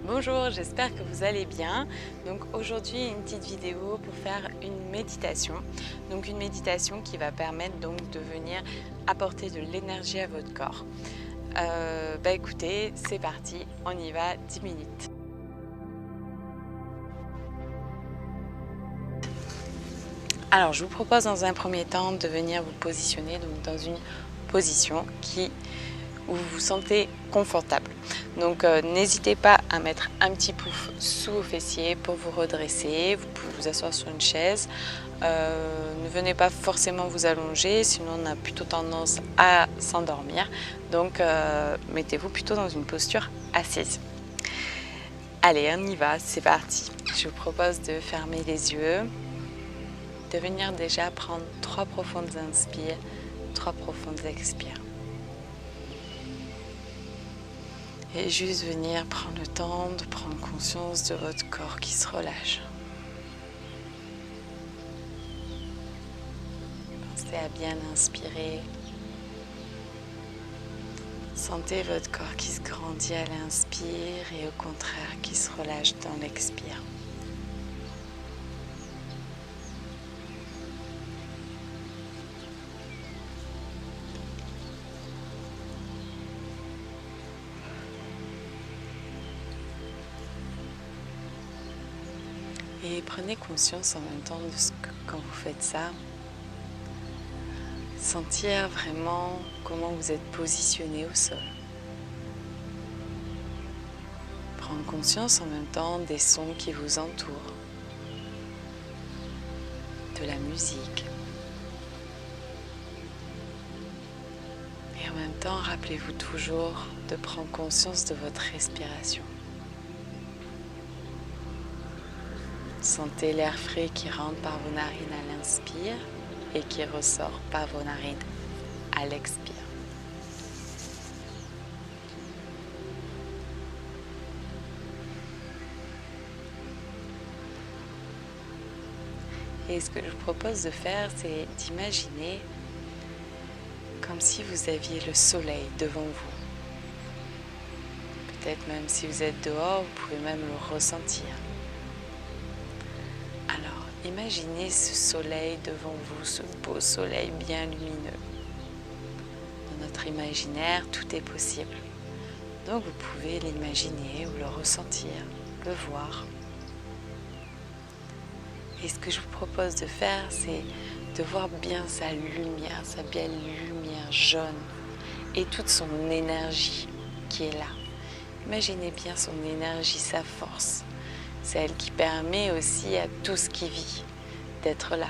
Bonjour, j'espère que vous allez bien. Donc aujourd'hui une petite vidéo pour faire une méditation. Donc une méditation qui va permettre donc de venir apporter de l'énergie à votre corps. Écoutez, c'est parti, on y va, 10 minutes. Alors je vous propose dans un premier temps de venir vous positionner donc dans une position où vous vous sentez confortable. Donc n'hésitez pas à mettre un petit pouf sous vos fessiers pour vous redresser. Vous pouvez vous asseoir sur une chaise. Ne venez pas forcément vous allonger, sinon on a plutôt tendance à s'endormir. Donc mettez-vous plutôt dans une posture assise. Allez, on y va, c'est parti. Je vous propose de fermer les yeux, de venir déjà prendre 3 profondes inspires, 3 profondes expires. Et juste venir prendre le temps de prendre conscience de votre corps qui se relâche. Pensez à bien inspirer. Sentez votre corps qui se grandit à l'inspire et au contraire qui se relâche dans l'expire. Et prenez conscience en même temps de ce que quand vous faites ça, sentir vraiment comment vous êtes positionné au sol. Prendre conscience en même temps des sons qui vous entourent, de la musique. Et en même temps, rappelez-vous toujours de prendre conscience de votre respiration. Sentez l'air frais qui rentre par vos narines à l'inspire et qui ressort par vos narines à l'expire. Et ce que je vous propose de faire, c'est d'imaginer comme si vous aviez le soleil devant vous. Peut-être même si vous êtes dehors, vous pouvez même le ressentir. Alors, imaginez ce soleil devant vous, ce beau soleil bien lumineux. Dans notre imaginaire, tout est possible. Donc, vous pouvez l'imaginer ou le ressentir, le voir. Et ce que je vous propose de faire, c'est de voir bien sa belle lumière jaune et toute son énergie qui est là. Imaginez bien son énergie, sa force. C'est elle qui permet aussi à tout ce qui vit d'être là.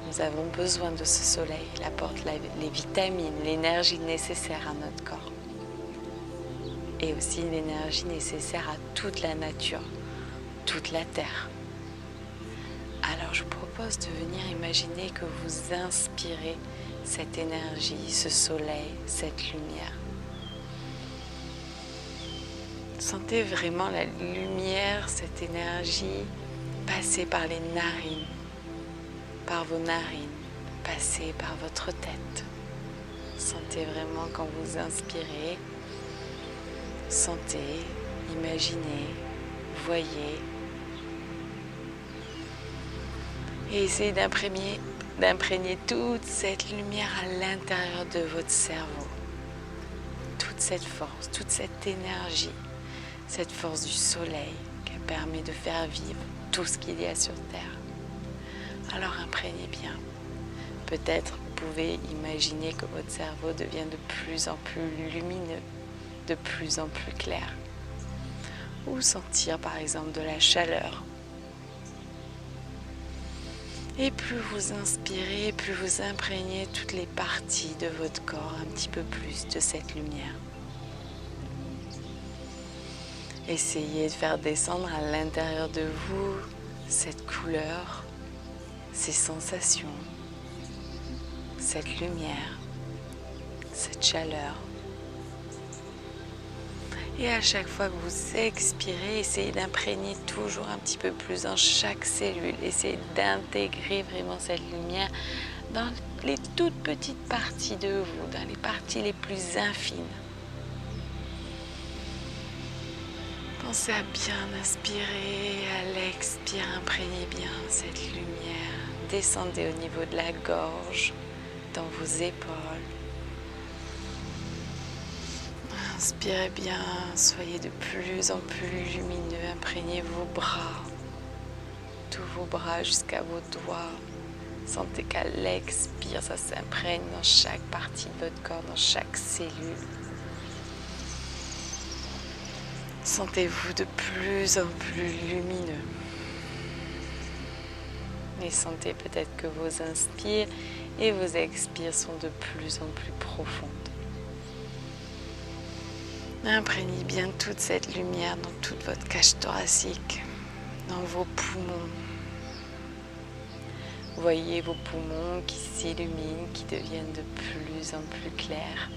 Nous avons besoin de ce soleil. Il apporte les vitamines, l'énergie nécessaire à notre corps. Et aussi l'énergie nécessaire à toute la nature, toute la terre. Alors je vous propose de venir imaginer que vous inspirez cette énergie, ce soleil, cette lumière. Sentez vraiment la lumière, cette énergie passer par les narines, par vos narines, passer par votre tête. Sentez vraiment quand vous inspirez, sentez, imaginez, voyez. Et essayez d'imprégner toute cette lumière à l'intérieur de votre cerveau. Toute cette force, toute cette énergie, cette force du soleil qui permet de faire vivre tout ce qu'il y a sur Terre. Alors imprégnez bien. Peut-être vous pouvez imaginer que votre cerveau devient de plus en plus lumineux, de plus en plus clair. Ou sentir par exemple de la chaleur. Et plus vous inspirez, plus vous imprégnez toutes les parties de votre corps un petit peu plus de cette lumière. Essayez de faire descendre à l'intérieur de vous cette couleur, ces sensations, cette lumière, cette chaleur. Et à chaque fois que vous expirez, essayez d'imprégner toujours un petit peu plus dans chaque cellule. Essayez d'intégrer vraiment cette lumière dans les toutes petites parties de vous, dans les parties les plus infimes. Commencez à bien inspirer, à l'expire, imprégnez bien cette lumière. Descendez au niveau de la gorge, dans vos épaules. Inspirez bien, soyez de plus en plus lumineux, imprégnez vos bras, tous vos bras jusqu'à vos doigts. Sentez qu'à l'expire, ça s'imprègne dans chaque partie de votre corps, dans chaque cellule. Sentez-vous de plus en plus lumineux. Et sentez peut-être que vos inspires et vos expires sont de plus en plus profondes. Imprégnez bien toute cette lumière dans toute votre cage thoracique, dans vos poumons. Voyez vos poumons qui s'illuminent, qui deviennent de plus en plus clairs.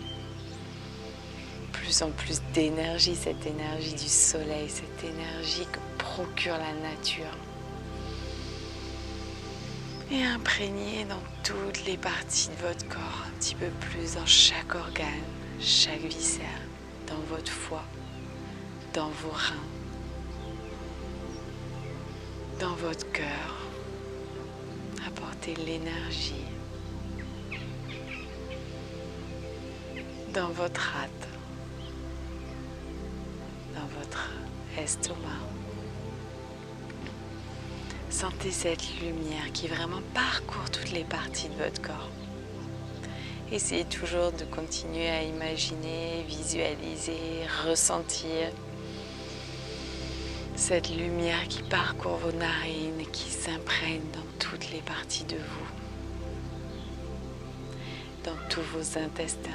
Plus en plus d'énergie, cette énergie du soleil, cette énergie que procure la nature. Et imprégnez dans toutes les parties de votre corps, un petit peu plus dans chaque organe, chaque viscère, dans votre foie, dans vos reins, dans votre cœur. Apportez l'énergie dans votre rate, dans votre estomac. Sentez cette lumière qui vraiment parcourt toutes les parties de votre corps. Essayez toujours de continuer à imaginer, visualiser, ressentir cette lumière qui parcourt vos narines et qui s'imprègne dans toutes les parties de vous, dans tous vos intestins,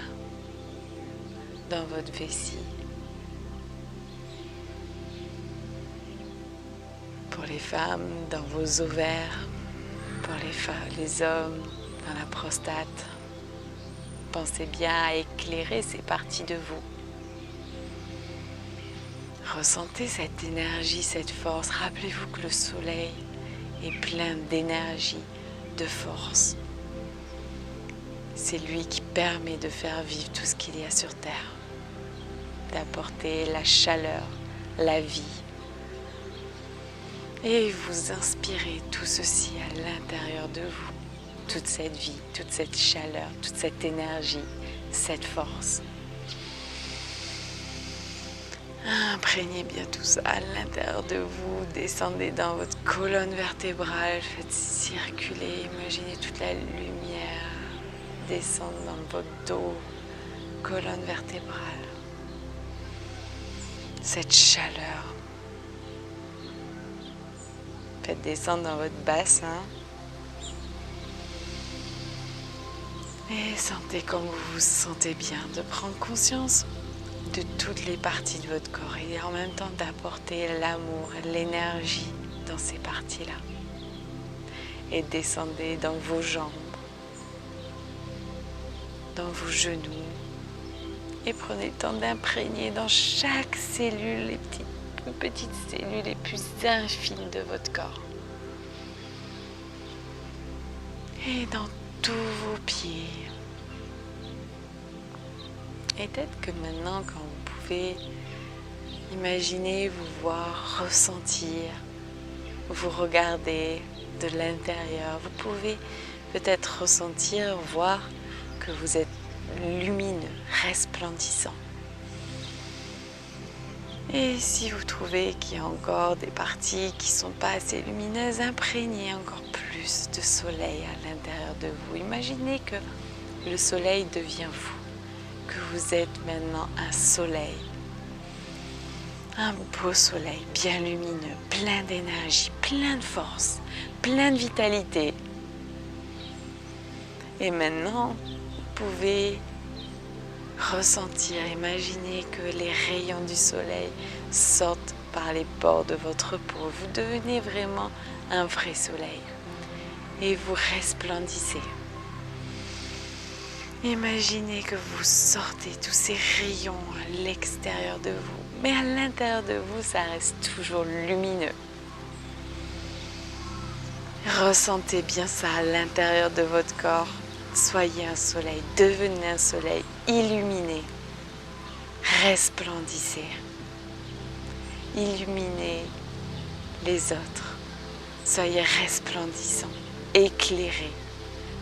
dans votre vessie. Pour les femmes, dans vos ovaires, pour les hommes, dans la prostate. Pensez bien à éclairer ces parties de vous. Ressentez cette énergie, cette force. Rappelez-vous que le soleil est plein d'énergie, de force. C'est lui qui permet de faire vivre tout ce qu'il y a sur Terre, d'apporter la chaleur, la vie. Et vous inspirez tout ceci à l'intérieur de vous, toute cette vie, toute cette chaleur, toute cette énergie, cette force. Imprégnez bien tout ça à l'intérieur de vous, descendez dans votre colonne vertébrale, faites circuler, imaginez toute la lumière descendre dans votre dos, colonne vertébrale. Cette chaleur. Faites descendre dans votre bassin. Et sentez comme vous vous sentez bien, de prendre conscience de toutes les parties de votre corps et en même temps d'apporter l'amour, l'énergie dans ces parties-là. Et descendez dans vos jambes, dans vos genoux et prenez le temps d'imprégner dans chaque cellule les petites cellules les plus infimes de votre corps. Et dans tous vos pieds. Et peut-être que maintenant, quand vous pouvez imaginer, vous voir, ressentir, vous regarder de l'intérieur, vous pouvez peut-être ressentir, voir que vous êtes lumineux, resplendissant. Et si vous trouvez qu'il y a encore des parties qui ne sont pas assez lumineuses, imprégnez encore plus de soleil à l'intérieur de vous. Imaginez que le soleil devient vous, que vous êtes maintenant un soleil. Un beau soleil bien lumineux, plein d'énergie, plein de force, plein de vitalité. Et maintenant, vous pouvez ressentir, imaginer que les rayons du soleil sortent par les pores de votre peau. Vous devenez vraiment un vrai soleil et vous resplendissez. Imaginez que vous sortez tous ces rayons à l'extérieur de vous, mais à l'intérieur de vous, ça reste toujours lumineux. Ressentez bien ça à l'intérieur de votre corps. Soyez un soleil, devenez un soleil illuminé. Resplendissez. illuminez les autres. Soyez resplendissants, éclairés.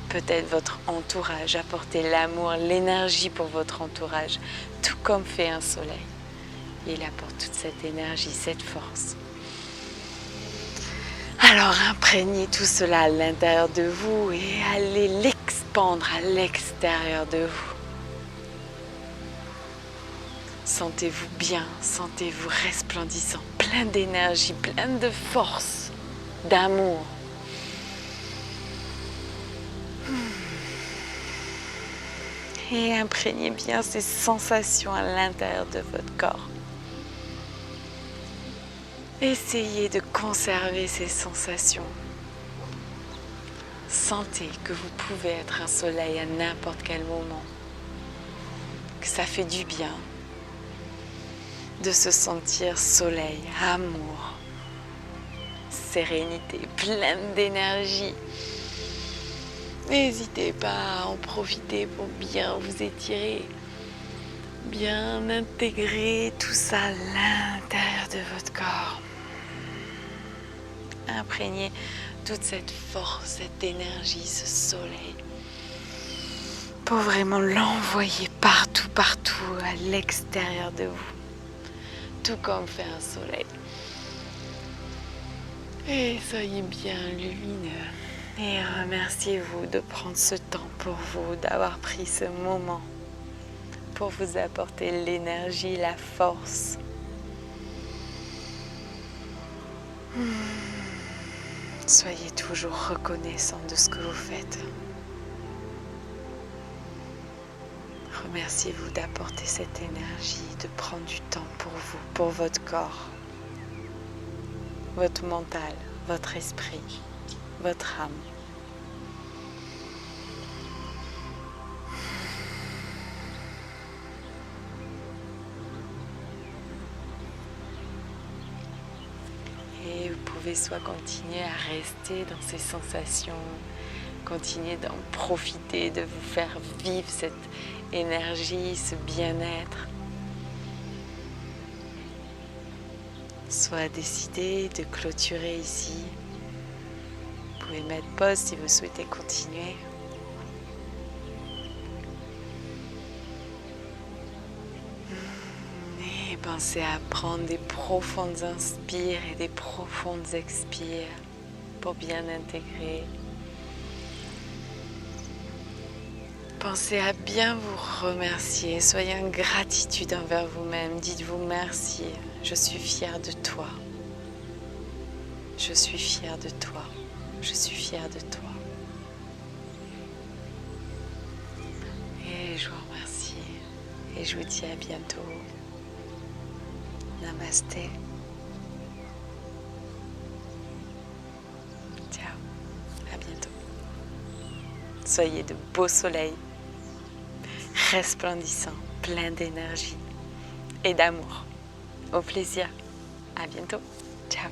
Peut-être votre entourage, apportez l'amour, l'énergie pour votre entourage, tout comme fait un soleil. Il apporte toute cette énergie, cette force. Alors imprégnez tout cela à l'intérieur de vous et allez l'expandre à l'extérieur de vous. Sentez-vous bien, sentez-vous resplendissant, plein d'énergie, plein de force, d'amour. Et imprégnez bien ces sensations à l'intérieur de votre corps. Essayez de conserver ces sensations. Sentez que vous pouvez être un soleil à n'importe quel moment. Que ça fait du bien de se sentir soleil, amour, sérénité, pleine d'énergie. N'hésitez pas à en profiter pour bien vous étirer, bien intégrer tout ça à l'intérieur de votre corps. Imprégnez toute cette force, cette énergie, ce soleil, pour vraiment l'envoyer partout, partout à l'extérieur de vous, tout comme fait un soleil. Et soyez bien lumineux. Et remerciez-vous de prendre ce temps pour vous, d'avoir pris ce moment pour vous apporter l'énergie, la force. Soyez toujours reconnaissant de ce que vous faites. Remerciez-vous d'apporter cette énergie, de prendre du temps pour vous, pour votre corps, votre mental, votre esprit, votre âme. Et vous pouvez soit continuer à rester dans ces sensations, continuer d'en profiter, de vous faire vivre cette énergie, ce bien-être. Soit décider de clôturer ici. Vous pouvez mettre pause si vous souhaitez continuer. Et pensez à prendre des profondes inspires et des profondes expires pour bien intégrer. Pensez à bien vous remercier. Soyez en gratitude envers vous-même. Dites-vous merci. Je suis fière de toi. Je suis fière de toi. Je suis fière de toi. Et je vous remercie. Et je vous dis à bientôt. Namasté. Ciao. À bientôt. Soyez de beaux soleils, resplendissants, pleins d'énergie et d'amour. Au plaisir. À bientôt. Ciao.